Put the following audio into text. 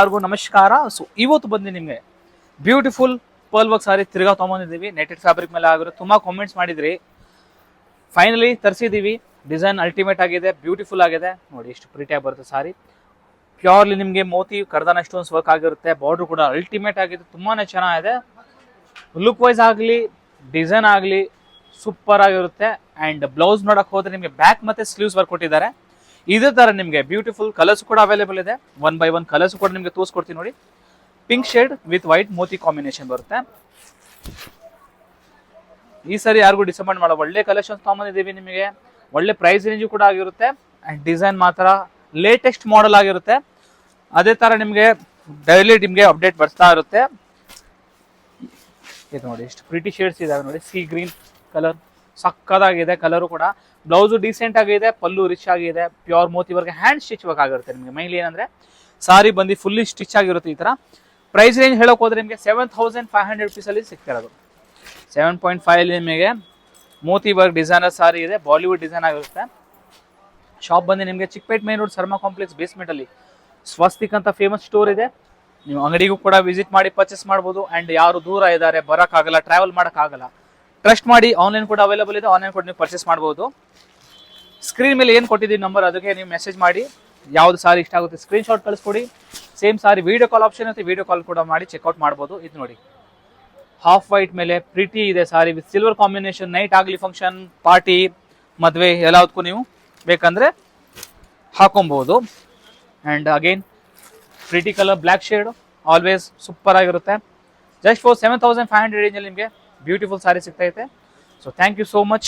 ಎಲ್ಲರಿಗೂ ನಮಸ್ಕಾರ. ಸೊ ಇವತ್ತು ಬಂದು ನಿಮಗೆ ಬ್ಯೂಟಿಫುಲ್ ಪರ್ಲ್ ವರ್ಕ್ ಸಾರಿ ತಿರ್ಗಾ ತೊಗೊಂಡಿದ್ದೀವಿ. ನೆಟೆಡ್ ಫ್ಯಾಬ್ರಿಕ್ ಮೇಲೆ ಆಗಿರೋ ತುಂಬಾ ಕಾಮೆಂಟ್ಸ್ ಮಾಡಿದ್ರಿ. ಫೈನಲಿ ತರಿಸಿದ್ದೀವಿ. ಡಿಸೈನ್ ಅಲ್ಟಿಮೇಟ್ ಆಗಿದೆ, ಬ್ಯೂಟಿಫುಲ್ ಆಗಿದೆ. ನೋಡಿ ಎಷ್ಟು ಪ್ರೀಟಿಯಾಗಿ ಬರುತ್ತೆ ಸಾರಿ. ಪ್ಯೂರ್ಲಿ ನಿಮಗೆ ಮೋತಿ ಕರ್ದಾನ ಸ್ಟೋನ್ಸ್ ವರ್ಕ್ ಆಗಿರುತ್ತೆ. ಬಾರ್ಡರ್ ಕೂಡ ಅಲ್ಟಿಮೇಟ್ ಆಗಿದೆ, ತುಂಬಾನೇ ಚೆನ್ನಾಗಿದೆ. ಲುಕ್ ವೈಸ್ ಆಗಲಿ ಡಿಸೈನ್ ಆಗಲಿ ಸೂಪರ್ ಆಗಿರುತ್ತೆ. ಆ್ಯಂಡ್ ಬ್ಲೌಸ್ ನೋಡಕ್ ಹೋದ್ರೆ ನಿಮಗೆ ಬ್ಯಾಕ್ ಮತ್ತೆ ಸ್ಲೀವ್ಸ್ ವರ್ಕ್ ಕೊಟ್ಟಿದ್ದಾರೆ. ಇದೇ ತರ ನಿಮಗೆ ಬ್ಯೂಟಿಫುಲ್ ಕಲರ್ಸ್ ಕೂಡ ಅವೈಲೇಬಲ್ ಇದೆ. 1 by 1 ಕಲರ್ಸ್ ಕೂಡ ನಿಮಗೆ ತೋರಿಸ್ಕೊಡ್ತೀನಿ ನೋಡಿ. Pink shade with white Moti combination ಬರುತ್ತೆ. ಈ ಸರಿ ಯಾರಿಗೂ ಡಿಸಪಾಯಿಂಟ್ ಮಾಡೋ ಒಳ್ಳೆ ಕಲೆಕ್ಷನ್ಸ್ ತಗೊಂಡಿದ್ದೀವಿ. ನಿಮಗೆ ಒಳ್ಳೆ ಪ್ರೈಸ್ ರೇಂಜ್ ಕೂಡ ಆಗಿರುತ್ತೆ. ಅಂಡ್ ಡಿಸೈನ್ ಮಾತ್ರ ಲೇಟೆಸ್ಟ್ ಮಾಡೆಲ್ ಆಗಿರುತ್ತೆ. ಅದೇ ತರ ನಿಮಗೆ ಡೈಲಿ ನಿಮಗೆ ಅಪ್ಡೇಟ್ ಬರ್ತಾ ಇರುತ್ತೆ. ಇದು ನೋಡಿ ಎಷ್ಟು ಪ್ರಿಟಿ ಶೇಡ್ಸ್ ಇದಾವೆ ನೋಡಿ. ಸಿ ಗ್ರೀನ್ ಕಲರ್ ಸಕ್ಕದಾಗಿದೆ. ಕಲರು ಕೂಡ ಬ್ಲೌಸು ಡೀಸೆಂಟ್ ಆಗಿದೆ, ಪಲ್ಲು ರಿಚ್ ಆಗಿದೆ, pure moti work hand stitch work ಆಗಿರುತ್ತೆ. ನಿಮಗೆ ಮೈನ್ಲಿ ಏನಂದ್ರೆ ಸಾರಿ ಬಂದು ಫುಲ್ಲಿ ಸ್ಟಿಚ್ ಆಗಿರುತ್ತೆ. ಈ ತರ ಪ್ರೈಸ್ ರೇಂಜ್ ಹೇಳೋಕೆ ಹೋದ್ರೆ ನಿಮಗೆ 7500 ರುಪೀಸಲ್ಲಿ ಸಿಗ್ತಿರೋದು. 7.5 ನಿಮಗೆ ಮೋತಿ ವರ್ಕ್ ಡಿಸೈನರ್ ಸಾರಿ ಇದೆ, ಬಾಲಿವುಡ್ ಡಿಸೈನ್ ಆಗಿರುತ್ತೆ. ಶಾಪ್ ಬಂದು ನಿಮಗೆ Chickpet main road Sarma complex basement ಅಲ್ಲಿ ಸ್ವಸ್ತಿಕ್ ಅಂತ ಫೇಮಸ್ ಸ್ಟೋರ್ ಇದೆ. ನೀವು ಅಂಗಡಿಗೂ ಕೂಡ ವಿಸಿಟ್ ಮಾಡಿ ಪರ್ಚೇಸ್ ಮಾಡ್ಬೋದು. ಅಂಡ್ ಯಾರು ದೂರ ಇದ್ದಾರೆ, ಬರೋಕ್ಕಾಗಲ್ಲ, ಟ್ರಾವೆಲ್ ಮಾಡೋಕ್ಕಾಗಲ್ಲ, ಟ್ರಸ್ಟ್ ಮಾಡಿ ಆನ್ಲೈನ್ ಕೂಡ ಅವೈಲೇಬಲ್ ಇದೆ. ಆನ್ಲೈನ್ ಕೂಡ ನೀವು ಪರ್ಚೇಸ್ ಮಾಡ್ಬೋದು. ಸ್ಕ್ರೀನ್ ಮೇಲೆ ಏನು ಕೊಟ್ಟಿದ್ದೀವಿ ನಂಬರ್, ಅದಕ್ಕೆ ನೀವು ಮೆಸೇಜ್ ಮಾಡಿ ಯಾವ್ದು ಸಾರಿ ಇಷ್ಟ ಆಗುತ್ತೆ ಸ್ಕ್ರೀನ್ ಶಾಟ್ ಕಳಿಸ್ಕೊಡಿ. Same sorry video call option ಇರುತ್ತೆ, ವಿಡಿಯೋ ಕಾಲ್ ಕೂಡ ಮಾಡಿ ಚೆಕ್ಔಟ್ ಮಾಡ್ಬೋದು. ಇದು ನೋಡಿ ಹಾಫ್ ವೈಟ್ ಮೇಲೆ ಪ್ರಿಟಿ ಇದೆ sari with silver combination. Night ಆಗಲಿ ಫಂಕ್ಷನ್ ಪಾರ್ಟಿ ಮದುವೆ ಎಲ್ಲದಕ್ಕೂ ನೀವು ಬೇಕಂದ್ರೆ ಹಾಕೊಬಹುದು. And again pretty colour black shade always super ಆಗಿರುತ್ತೆ. ಜಸ್ಟ್ ಫಾರ್ 7500 ರೇಂಜಲ್ಲಿ ನಿಮಗೆ ಬ್ಯೂಟಿಫುಲ್ ಸಾರಿ ಸಿಗ್ತೈತೆ. So thank you so much.